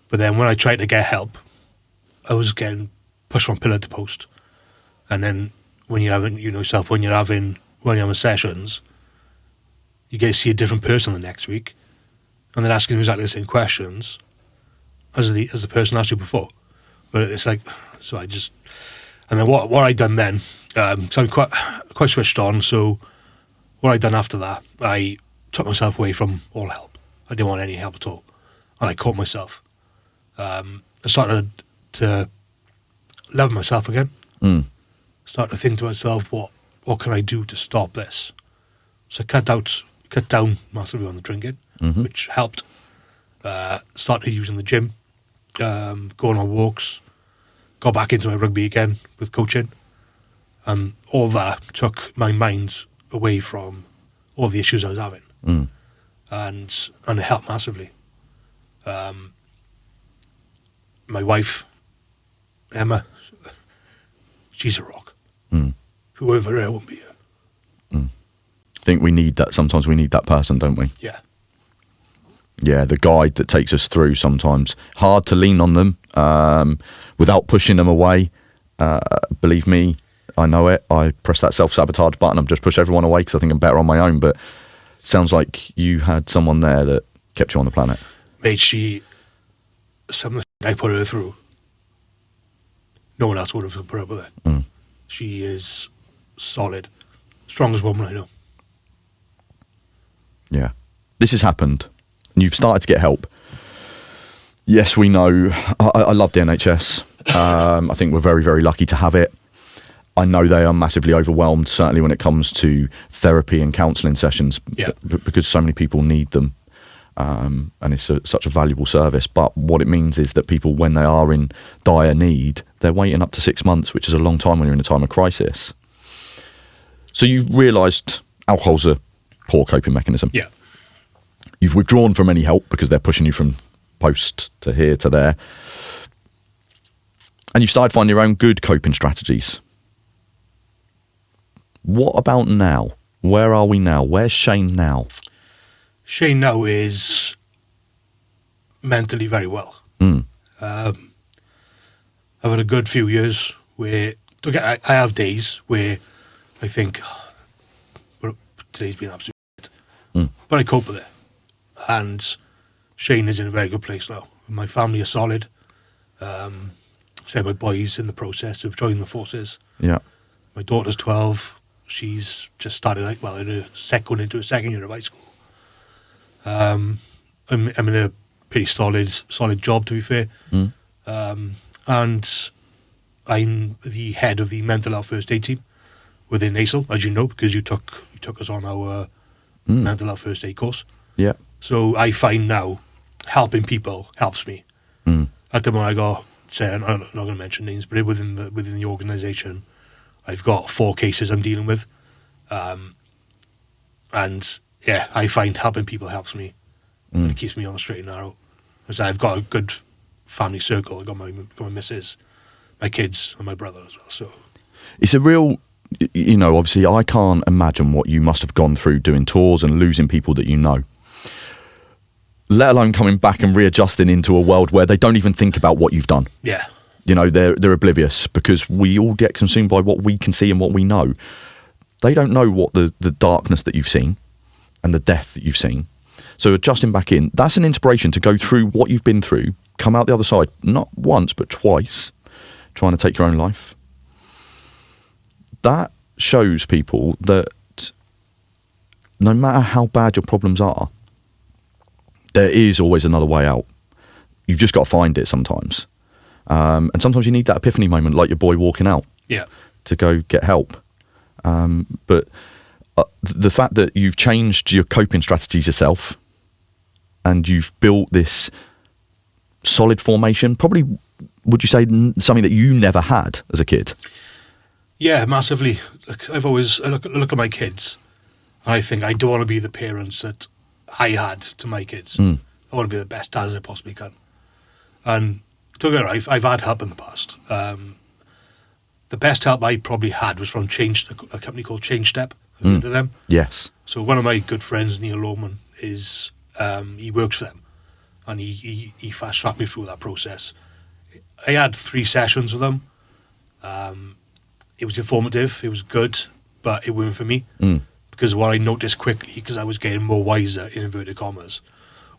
But then when I tried to get help, I was getting pushed from pillar to post. And then when you're having, when you're having sessions, you get to see a different person the next week, and they're asking exactly the same questions as the person asked you before. But it's like, so I just, and then what I done then, so I'm quite switched on. So what I done after that, I took myself away from all help. I didn't want any help at all, and I caught myself. I started to love myself again. Mm. Start to think to myself, what can I do to stop this? So I cut down massively on the drinking, which helped. Started using the gym, going on walks, got back into my rugby again with coaching. And all that took my mind away from all the issues I was having. And it helped massively. My wife, Emma, she's a rock. If it weren't for her, I wouldn't be here. I think we need that. Sometimes we need that person, don't we? Yeah. Yeah, the guide that takes us through sometimes. Hard to lean on them without pushing them away. Believe me, I know it. I press that self-sabotage button and just push everyone away because I think I'm better on my own. But sounds like you had someone there that kept you on the planet. Mate, some of the shit I put her through, no one else would have put up with it. She is solid. Strongest woman I know. Yeah. This has happened. And you've started to get help. Yes, we know. I love the NHS. I think we're very, very lucky to have it. I know they are massively overwhelmed, certainly when it comes to therapy and counselling sessions, because so many people need them. And it's such a valuable service. But what it means is that people, when they are in dire need, they're waiting up to 6 months, which is a long time when you're in a time of crisis. So you've realised alcohol's a poor coping mechanism. Yeah. You've withdrawn from any help because they're pushing you from post to here to there. And you've started finding your own good coping strategies. What about now? Where are we now? Where's Shane now? Shane now is mentally very well. I've had a good few years where, I have days where I think, well, today's been absolute shit. But I cope with it. And Shane is in a very good place now. My family is solid. Say my boy's in the process of joining the forces. Yeah. My daughter's 12. She's just started, going into her second year of high school. I'm in a pretty solid job, to be fair. And I'm the head of the mental health first aid team within ASIL, as you know, because you took us on our mental health first aid course. Yeah. So I find now helping people helps me. At the moment, I'm not going to mention names, but within the organisation, I've got 4 cases I'm dealing with, and yeah, I find helping people helps me. And it keeps me on the straight and narrow. Because I've got a good family circle. I've got my missus, my kids, and my brother as well. So it's a real, obviously I can't imagine what you must have gone through doing tours and losing people that you know. Let alone coming back and readjusting into a world where they don't even think about what you've done. Yeah. They're oblivious because we all get consumed by what we can see and what we know. They don't know what the darkness that you've seen and the death that you've seen. So adjusting back in, that's an inspiration to go through what you've been through, come out the other side, not once, but twice, trying to take your own life. That shows people that no matter how bad your problems are, there is always another way out. You've just got to find it sometimes. And sometimes you need that epiphany moment, like your boy walking out, to go get help. But the fact that you've changed your coping strategies yourself and you've built this solid formation, probably, would you say, something that you never had as a kid? Yeah, massively. I look at my kids and I think I don't want to be the parents that I had to my kids. I want to be the best dad as I possibly can. And don't get me wrong, I've had help in the past. The best help I probably had was from a company called Change Step. Have you heard of them? Yes. So one of my good friends, Neil Lowman, he works for them, and he fast tracked me through that process. I had 3 sessions with them. It was informative, it was good, but it wasn't for me. Because what I noticed quickly, because I was getting more wiser in inverted commas,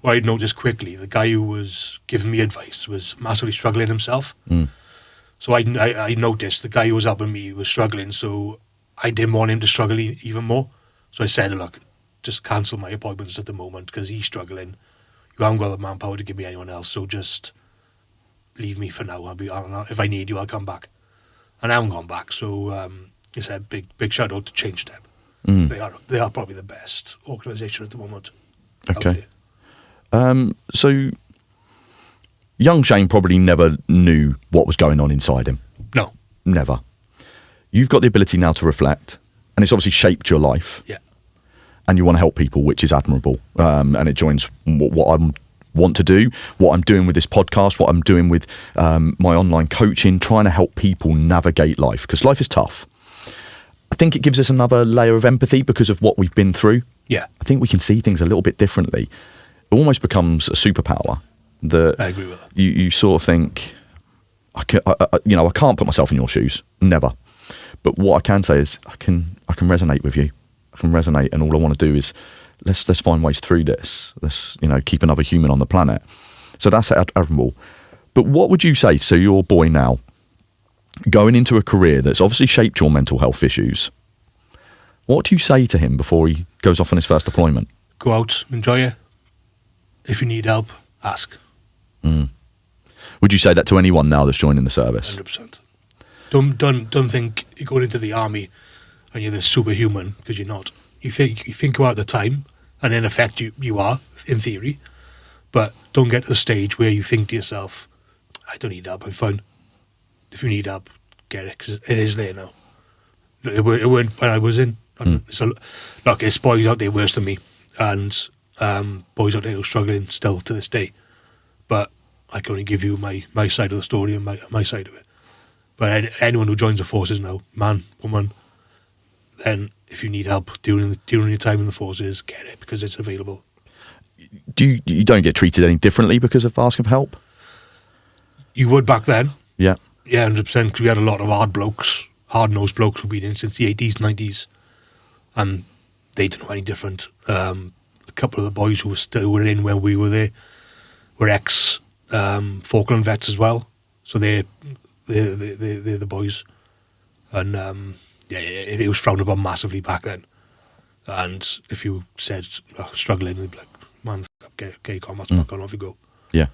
what I noticed quickly, the guy who was giving me advice was massively struggling himself. So I noticed the guy who was helping me was struggling, so I didn't want him to struggle even more. So I said, look, just cancel my appointments at the moment because he's struggling. You haven't got the manpower to give me anyone else, so just leave me for now. If I need you, I'll come back. and I haven't gone back. So it's a big shout out to Change Step. They are probably the best organisation at the moment. Okay. So young Shane probably never knew what was going on inside him. No. Never. You've got the ability now to reflect, and it's obviously shaped your life. Yeah. And you want to help people, which is admirable. And it joins what I want to do, what I'm doing with this podcast, what I'm doing with my online coaching, trying to help people navigate life, because life is tough. I think it gives us another layer of empathy because of what we've been through. Yeah. I think we can see things a little bit differently. It almost becomes a superpower that I agree with that. You sort of think, I can't put myself in your shoes, never. But what I can say is I can resonate with you. I can resonate, and all I want to do is let's find ways through this. Let's keep another human on the planet. So that's admirable. But what would you say to your boy now, going into a career that's obviously shaped your mental health issues? What do you say to him before he goes off on his first deployment? Go out, enjoy it. If you need help, ask. Would you say that to anyone now that's joining the service? 100%. Don't think you're going into the army and you're this superhuman, because you're not. You think about the time, and in effect you are, in theory. But don't get to the stage where you think to yourself, I don't need help, I'm fine. If you need help, get it, because it is there now. It weren't when I was in. So, look, there's boys out there worse than me, and boys out there who are struggling still to this day. But I can only give you my side of the story and my side of it. But anyone who joins the forces now, man, woman, then if you need help during your time in the forces, get it, because it's available. You don't get treated any differently because of asking for help? You would back then. Yeah. Yeah, 100%, because we had a lot of hard-nosed blokes who've been in since the 80s, 90s, and they didn't know any different. A couple of the boys who were in when we were there were ex-Falkland vets as well, so they're the boys. And it was frowned upon massively back then. And if you said struggling, they'd be like, man, get your combat's back on, off you go. Yeah.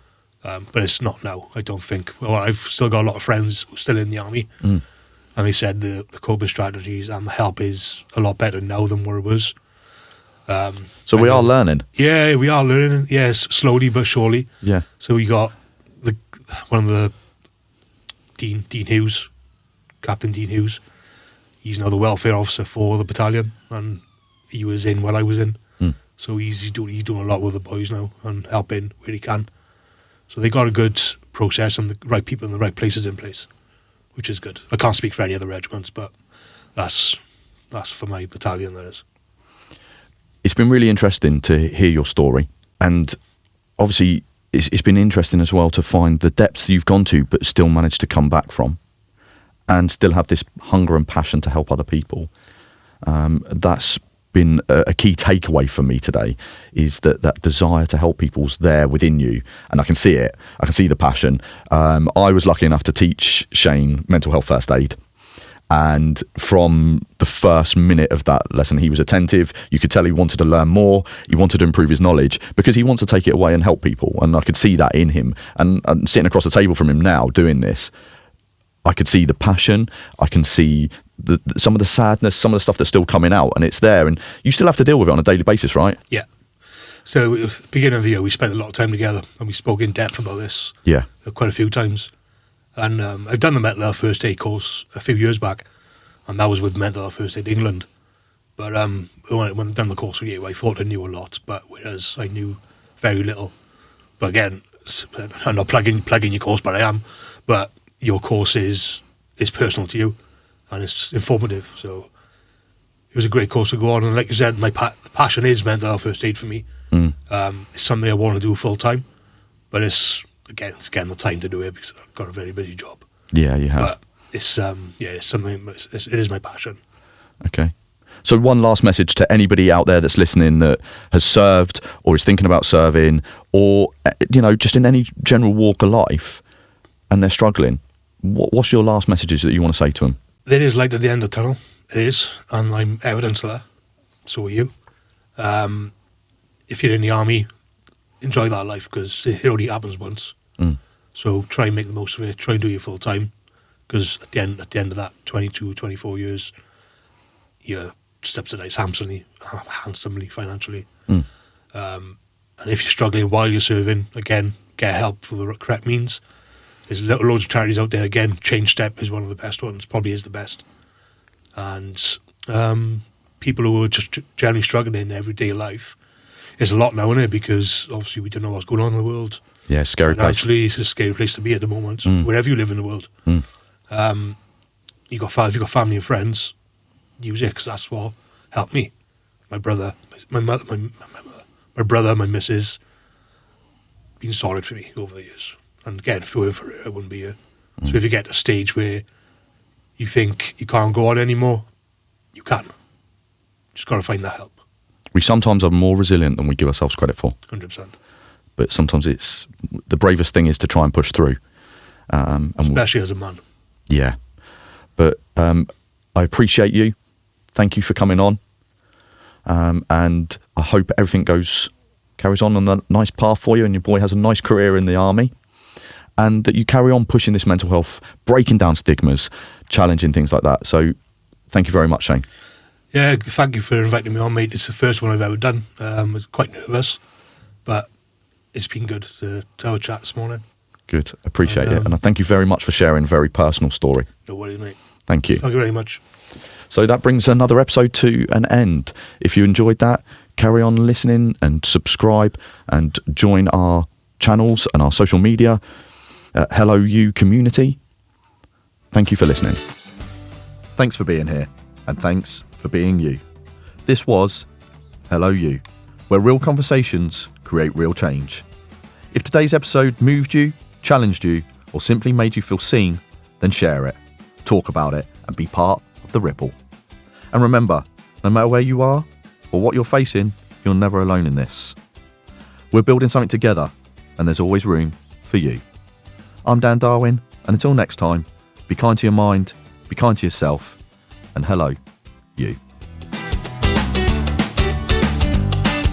But it's not now, I don't think. Well, I've still got a lot of friends who are still in the army, and they said the coping strategies and the help is a lot better now than what it was. So we are learning. Yeah, we are learning. Yes, slowly but surely. Yeah. So we got one of the Dean Hughes, Captain Dean Hughes. He's now the welfare officer for the battalion, and he was in while I was in. So he's doing a lot with the boys now and helping where he can. So they got a good process and the right people in the right places in place, which is good. I can't speak for any other regiments, but that's for my battalion, that is. It's been really interesting to hear your story, and obviously it's been interesting as well to find the depths you've gone to but still managed to come back from, and still have this hunger and passion to help other people. That's been a key takeaway for me today, is that desire to help people's there within you, and I can see it. I can see the passion. I was lucky enough to teach Shane mental health first aid, and from the first minute of that lesson he was attentive. You could tell he wanted to learn more, he wanted to improve his knowledge, because he wants to take it away and help people, and I could see that in him. And sitting across the table from him now doing this, I could see the passion, I can see some of the sadness, some of the stuff that's still coming out, and it's there, and you still have to deal with it on a daily basis, right? Yeah. So at the beginning of the year, we spent a lot of time together, and we spoke in depth about this. Yeah. Quite a few times. And I've done the mental health first aid course a few years back, and that was with Mental Health First Aid England. But when I done the course with you, I thought I knew a lot, but whereas I knew very little. But again, I'm not plugging your course, but I am. But your course is personal to you, and it's informative. So it was a great course to go on. And like you said, my passion is mental health first aid for me. It's something I want to do full time, but it's getting the time to do it because I've got a very busy job. Yeah, you have. But it's something. It is my passion. Okay. So one last message to anybody out there that's listening that has served or is thinking about serving, or just in any general walk of life, and they're struggling. What's your last messages that you want to say to them? There is light at the end of the tunnel. It is, and I'm evidence of that. So are you. If you're in the army, enjoy that life, because it only happens once. So try and make the most of it. Try and do your full time, because at the end of that 22, 24 years, you're subsidised handsomely financially. And if you're struggling while you're serving, again, get help for the correct means. There's loads of charities out there. Again, Change Step is one of the best ones, probably is the best. And people who are just generally struggling in everyday life, there's a lot now in it, because obviously we don't know what's going on in the world. Yeah, scary place. Actually, it's a scary place to be at the moment, wherever you live in the world. If you've got family and friends, use it, because that's what helped me. My brother, my mother, my missus, been solid for me over the years. And again, if it weren't for it, I wouldn't be here. So if you get to a stage where you think you can't go on anymore, you can. Just got to find that help. We sometimes are more resilient than we give ourselves credit for. 100%. But sometimes it's the bravest thing is to try and push through. Especially as a man. Yeah. But I appreciate you. Thank you for coming on. And I hope everything carries on a nice path for you, and your boy has a nice career in the army, and that you carry on pushing this mental health, breaking down stigmas, challenging things like that. So thank you very much, Shane. Yeah, thank you for inviting me on, mate. It's the first one I've ever done. I was quite nervous, but it's been good to have a chat this morning. Good. Appreciate it. And I thank you very much for sharing a very personal story. No worries, mate. Thank you. Thank you very much. So that brings another episode to an end. If you enjoyed that, carry on listening and subscribe and join our channels and our social media. Hello You community. Thank you for listening. Thanks for being here, and thanks for being you. This was Hello You, where real conversations create real change. If today's episode moved you, challenged you, or simply made you feel seen, then share it, talk about it, and be part of the ripple. And remember, no matter where you are or what you're facing, you're never alone in this. We're building something together, and there's always room for you. I'm Dan Darwin, and until next time, be kind to your mind, be kind to yourself, and hello, you.